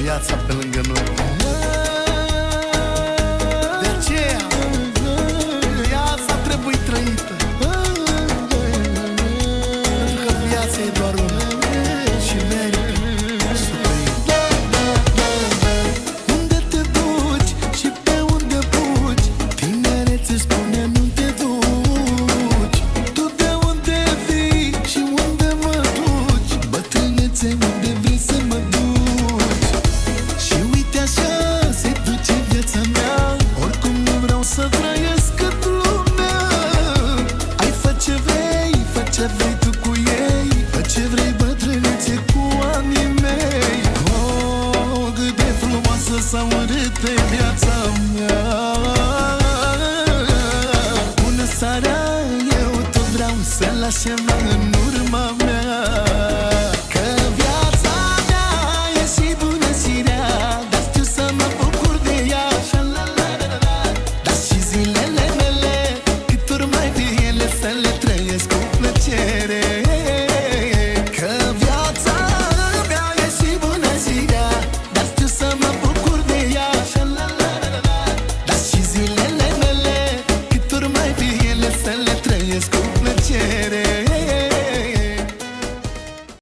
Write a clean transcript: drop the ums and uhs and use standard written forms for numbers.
viața pe lângă noi. De aceea viața trebuie trăită, pentru că viața e doar una și merită să trăim. Unde te duci și pe unde fugi, tinerețe spune nu te duci. Tu de unde vii și unde mă duci, bătrânețe unde vrei să mă duci. Și uite așa se duce viața mea, oricum nu vreau să trăiesc cât lumea. Ai fă ce vrei, fă ce vrei tu cu ei, fă ce vrei bătrânețe cu anii mei. Oh, cât de frumoasă s-a urât e viața mea. Bună seara, eu tot vreau să las ceva în urma mea.